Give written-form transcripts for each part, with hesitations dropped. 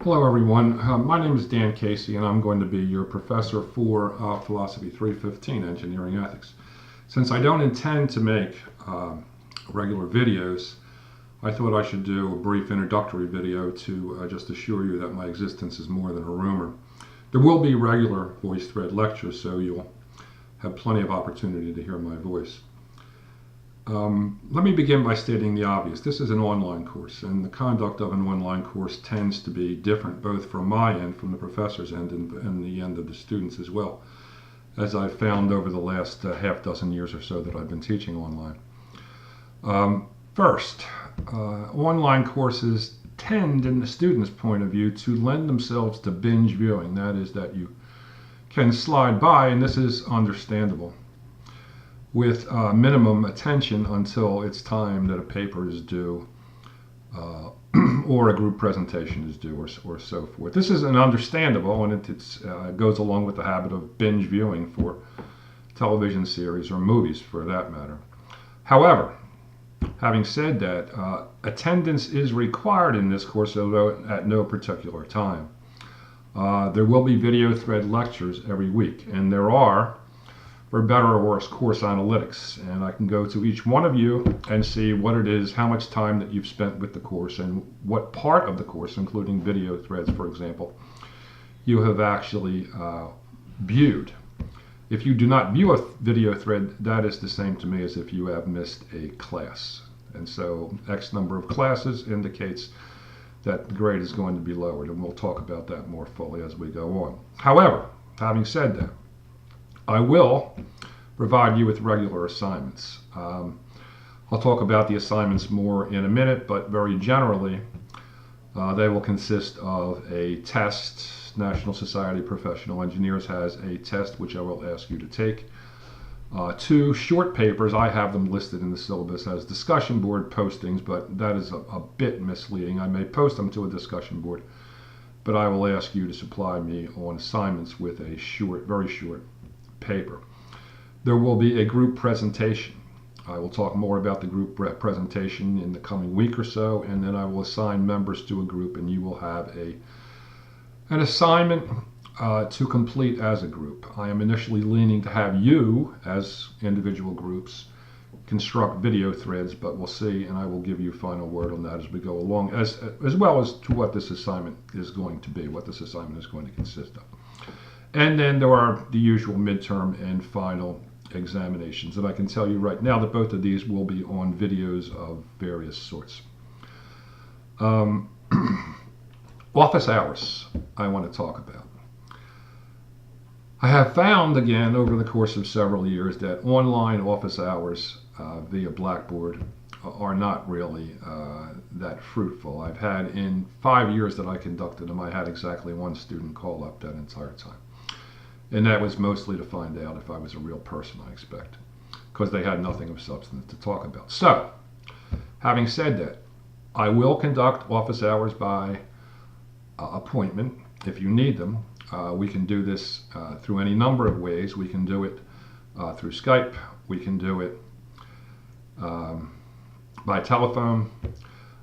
Hello everyone, my name is Dan Casey and I'm going to be your professor for Philosophy 315, Engineering Ethics. Since I don't intend to make regular videos, I thought I should do a brief introductory video to just assure you that my existence is more than a rumor. There will be regular VoiceThread lectures, so you'll have plenty of opportunity to hear my voice. Let me begin by stating the obvious. This is an online course, and the conduct of an online course tends to be different both from my end, from the professor's end, and the end of the students as well, as I've found over the last half dozen years or so that I've been teaching online. First, online courses tend, in the student's point of view, to lend themselves to binge viewing. That is, that you can slide by, and this is understandable, with minimum attention until it's time that a paper is due or a group presentation is due, or so forth. This is an understandable, and it goes along with the habit of binge viewing for television series or movies for that matter. However, having said that, attendance is required in this course, although at no particular time. There will be video thread lectures every week, and there are, for better or worse, course analytics, and I can go to each one of you and see what it is, how much time that you've spent with the course, and what part of the course, including video threads, for example, you have actually viewed. If you do not view a video thread, that is the same to me as if you have missed a class. And so X number of classes indicates that the grade is going to be lowered, and we'll talk about that more fully as we go on. However, having said that, I will provide you with regular assignments. I'll talk about the assignments more in a minute, but very generally, they will consist of a test. National Society of Professional Engineers has a test which I will ask you to take. 2 short papers, I have them listed in the syllabus as discussion board postings, but that is a bit misleading. I may post them to a discussion board, but I will ask you to supply me on assignments with a short, very short paper. There will be a group presentation. I will talk more about the group presentation in the coming week or so, and then I will assign members to a group, and you will have an assignment to complete as a group. I am initially leaning to have you, as individual groups, construct video threads, but we'll see, and I will give you final word on that as we go along, as well as to what this assignment is going to be, what this assignment is going to consist of. And then there are the usual midterm and final examinations. And I can tell you right now that both of these will be on videos of various sorts. Office hours I want to talk about. I have found, again, over the course of several years, that online office hours via Blackboard are not really that fruitful. I've had, in 5 years that I conducted them, I had exactly 1 student call up that entire time. And that was mostly to find out if I was a real person, I expect, because they had nothing of substance to talk about. So, having said that, I will conduct office hours by appointment if you need them. We can do this through any number of ways. We can do it through Skype. We can do it by telephone.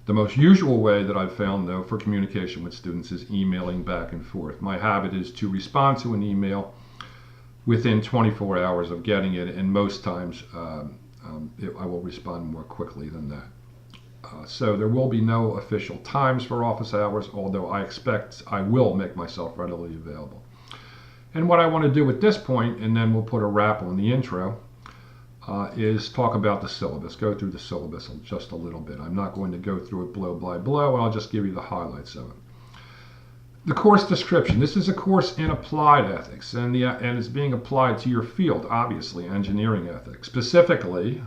The most usual way that I've found, though, for communication with students is emailing back and forth. My habit is to respond to an email within 24 hours of getting it, and most times I will respond more quickly than that. So there will be no official times for office hours, although I expect I will make myself readily available. And what I want to do at this point, and then we'll put a wrap on the intro, is talk about the syllabus, go through the syllabus just a little bit. I'm not going to go through it blow by blow, and I'll just give you the highlights of it. The course description. This is a course in applied ethics, and it's being applied to your field, obviously, engineering ethics. Specifically,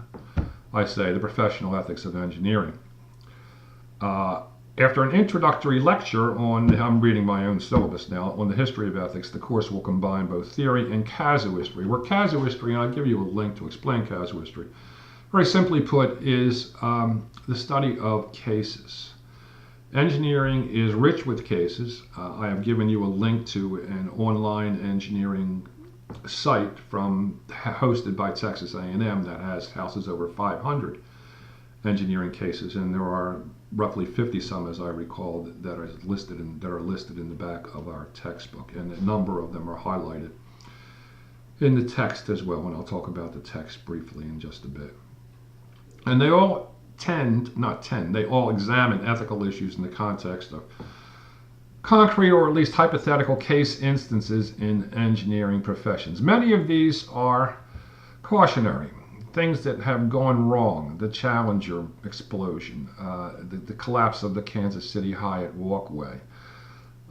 I say the professional ethics of engineering. After an introductory lecture on, I'm reading my own syllabus now, on the history of ethics, the course will combine both theory and casuistry, where casuistry, and I'll give you a link to explain casuistry, very simply put, is the study of cases. Engineering is rich with cases. I have given you a link to an online engineering site hosted by Texas A&M that houses over 500 engineering cases, and there are roughly 50 some, as I recall, that are listed in the back of our textbook, and a number of them are highlighted in the text as well, and I'll talk about the text briefly in just a bit. And they all they all examine ethical issues in the context of concrete or at least hypothetical case instances in engineering professions. Many of these are cautionary, things that have gone wrong: the Challenger explosion, the collapse of the Kansas City Hyatt walkway,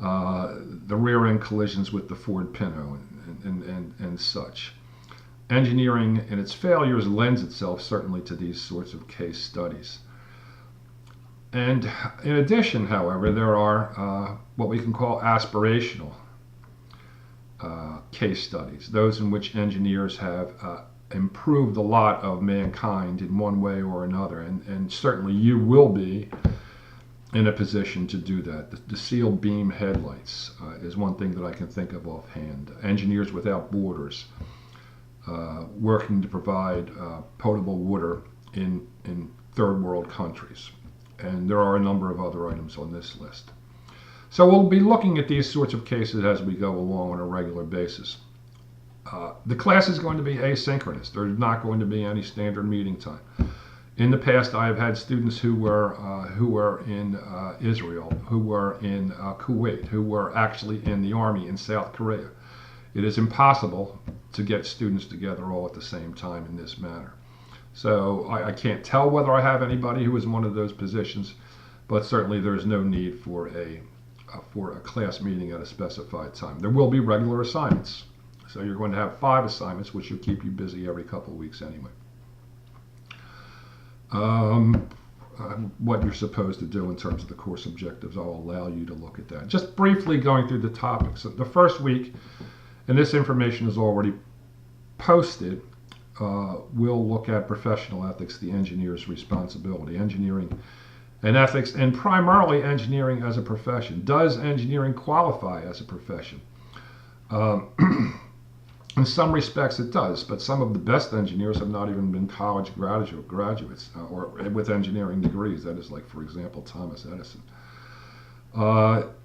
the rear-end collisions with the Ford Pinto, and such. Engineering and its failures lends itself certainly to these sorts of case studies. And in addition, however, there are what we can call aspirational case studies, those in which engineers have improved the lot of mankind in one way or another, and certainly you will be in a position to do that. The sealed beam headlights is one thing that I can think of offhand. Engineers Without Borders, working to provide potable water in third world countries. And there are a number of other items on this list. So we'll be looking at these sorts of cases as we go along on a regular basis. The class is going to be asynchronous. There's not going to be any standard meeting time. In the past, I have had students who were in Israel, who were in Kuwait, who were actually in the Army in South Korea. It is impossible to get students together all at the same time in this manner. So I can't tell whether I have anybody who is in one of those positions, but certainly there's no need for a class meeting at a specified time. There will be regular assignments. So you're going to have 5 assignments, which will keep you busy every couple of weeks anyway. What you're supposed to do in terms of the course objectives, I'll allow you to look at that. Just briefly going through the topics. The first week, and this information is already posted, we'll look at professional ethics, the engineer's responsibility, engineering and ethics, and primarily engineering as a profession. Does engineering qualify as a profession? In some respects it does, but some of the best engineers have not even been college graduates or with engineering degrees. That is, like, for example, Thomas Edison.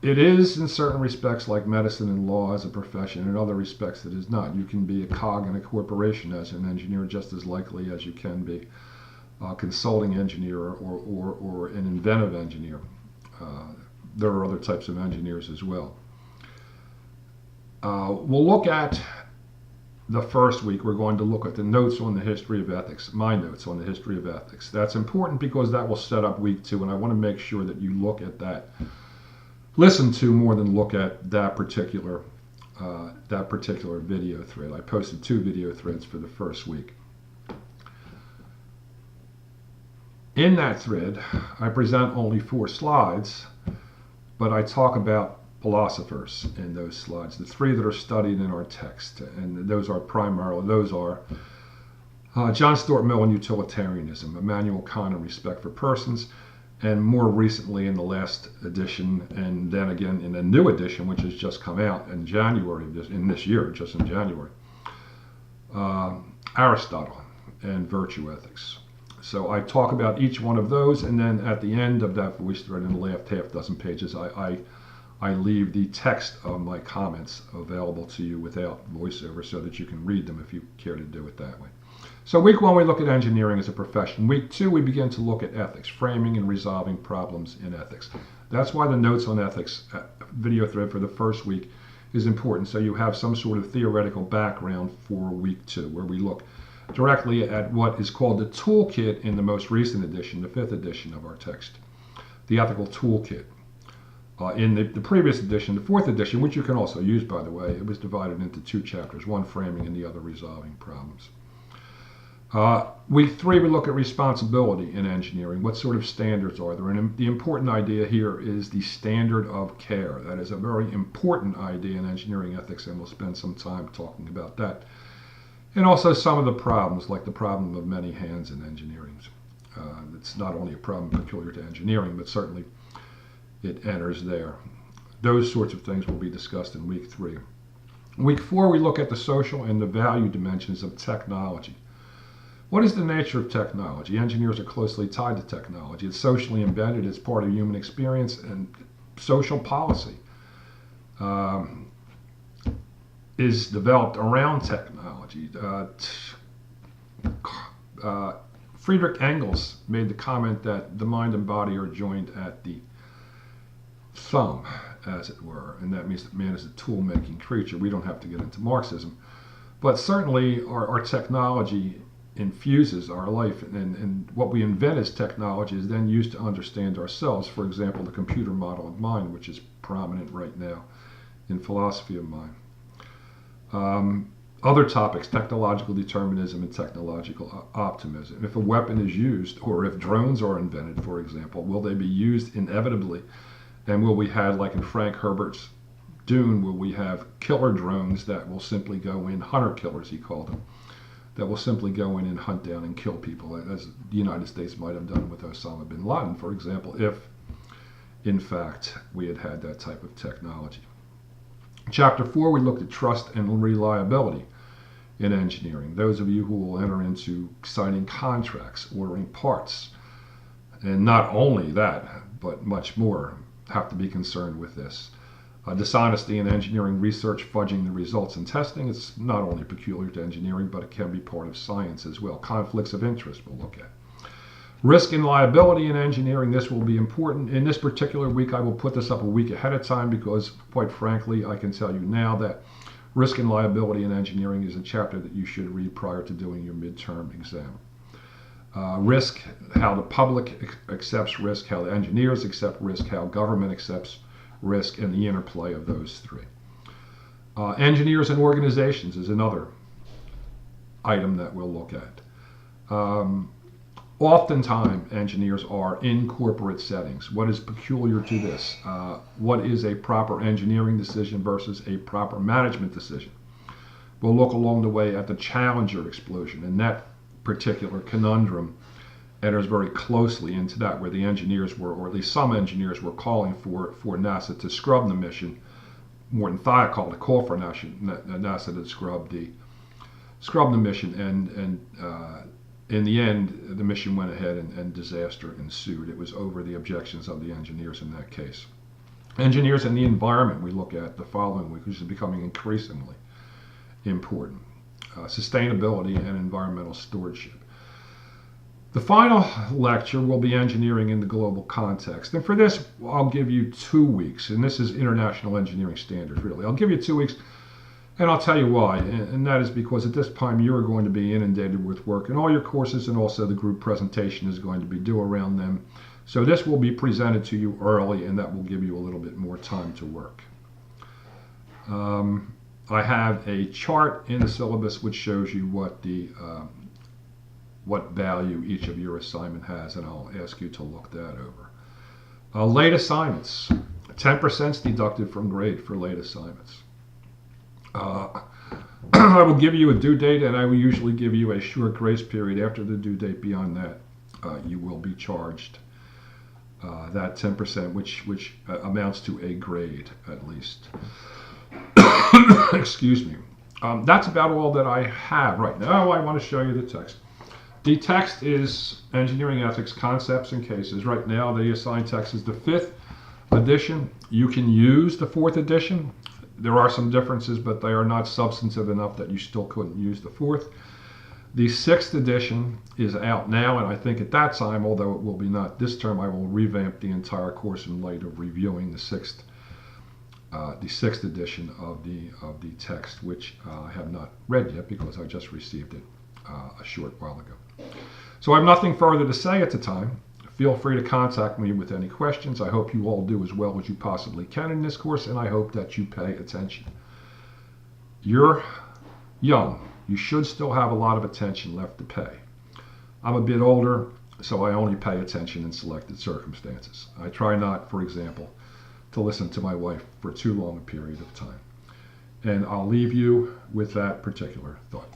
It is in certain respects like medicine and law as a profession. In other respects it is not. You can be a cog in a corporation as an engineer just as likely as you can be a consulting engineer or an inventive engineer. There are other types of engineers as well. We'll look at the first week. We're going to look at the notes on the history of ethics, my notes on the history of ethics. That's important because that will set up week 2, and I want to make sure that you look at that. Listen to more than look at that particular video thread. I posted 2 video threads for the first week. In that thread, I present only 4 slides, but I talk about philosophers in those slides, the 3 that are studied in our text, and those are John Stuart Mill and Utilitarianism, Immanuel Kant and Respect for Persons, and more recently in the last edition, and then again in a new edition which has just come out in January in this year, just in January, Aristotle and virtue ethics. So I talk about each one of those, and then at the end of that voice thread, in the last half dozen pages, I leave the text of my comments available to you without voiceover so that you can read them if you care to do it that way. So week 1, we look at engineering as a profession. Week 2, we begin to look at ethics, framing and resolving problems in ethics. That's why the notes on ethics video thread for the first week is important, so you have some sort of theoretical background for week 2, where we look directly at what is called the toolkit in the most recent edition, the 5th edition of our text, the ethical toolkit. In the previous edition, the 4th edition, which you can also use, by the way, it was divided into 2 chapters, one framing and the other resolving problems. Week 3, we look at responsibility in engineering. What sort of standards are there? And the important idea here is the standard of care. That is a very important idea in engineering ethics, and we'll spend some time talking about that. And also some of the problems, like the problem of many hands in engineering. It's not only a problem peculiar to engineering, but certainly it enters there. Those sorts of things will be discussed in week 3. Week 4, we look at the social and the value dimensions of technology. What is the nature of technology? Engineers are closely tied to technology. It's socially embedded, it's part of human experience and social policy. Is developed around technology. Friedrich Engels made the comment that the mind and body are joined at the thumb, as it were, and that means that man is a tool-making creature. We don't have to get into Marxism, but certainly our technology infuses our life, and what we invent as technology is then used to understand ourselves. For example, the computer model of mind, which is prominent right now in philosophy of mind. Other topics, technological determinism and technological optimism. If a weapon is used, or if drones are invented, for example, will they be used inevitably? And will we have, like in Frank Herbert's Dune, will we have killer drones that will simply go in, hunter killers he called them, that will simply go in and hunt down and kill people, as the United States might have done with Osama bin Laden, for example, if in fact we had had that type of technology. In Chapter 4, we looked at trust and reliability in engineering. Those of you who will enter into signing contracts, ordering parts, and not only that, but much more, have to be concerned with this. Dishonesty in engineering research, fudging the results in testing, it's not only peculiar to engineering, but it can be part of science as well. Conflicts of interest we'll look at. Risk and liability in engineering, this will be important. In this particular week, I will put this up a week ahead of time because, quite frankly, I can tell you now that risk and liability in engineering is a chapter that you should read prior to doing your midterm exam. Risk, how the public accepts risk, how the engineers accept risk, how government accepts risk, and the interplay of those three. Engineers and organizations is another item that we'll look at. Oftentimes, engineers are in corporate settings. What is peculiar to this? What is a proper engineering decision versus a proper management decision? We'll look along the way at the Challenger explosion, and that particular conundrum enters very closely into that, where the engineers were, or at least some engineers were calling for NASA to scrub the mission. Morton Thiel called a call for NASA to scrub the mission, and in the end, the mission went ahead and disaster ensued. It was over the objections of the engineers in that case. Engineers and the environment we look at the following week, which is becoming increasingly important. Sustainability and environmental stewardship. The final lecture will be engineering in the global context. And for this, I'll give you 2 weeks. And this is International Engineering Standards, really. I'll give you 2 weeks, and I'll tell you why. And that is because at this time, you're going to be inundated with work in all your courses, and also the group presentation is going to be due around them. So this will be presented to you early, and that will give you a little bit more time to work. I have a chart in the syllabus which shows you what value each of your assignment has, and I'll ask you to look that over. Late assignments, 10% is deducted from grade for late assignments. I will give you a due date, and I will usually give you a short grace period after the due date. Beyond that, you will be charged that 10%, which amounts to a grade at least. Excuse me. That's about all that I have right now. I want to show you the text. The text is Engineering Ethics Concepts and Cases. Right now, the assigned text is the 5th edition. You can use the 4th edition. There are some differences, but they are not substantive enough that you still couldn't use the 4th. The 6th edition is out now, and I think at that time, although it will be not this term, I will revamp the entire course in light of reviewing the 6th edition of the text, which I have not read yet because I just received it a short while ago. So I have nothing further to say at the time. Feel free to contact me with any questions. I hope you all do as well as you possibly can in this course, and I hope that you pay attention. You're young. You should still have a lot of attention left to pay. I'm a bit older, so I only pay attention in selected circumstances. I try not, for example, to listen to my wife for too long a period of time. And I'll leave you with that particular thought.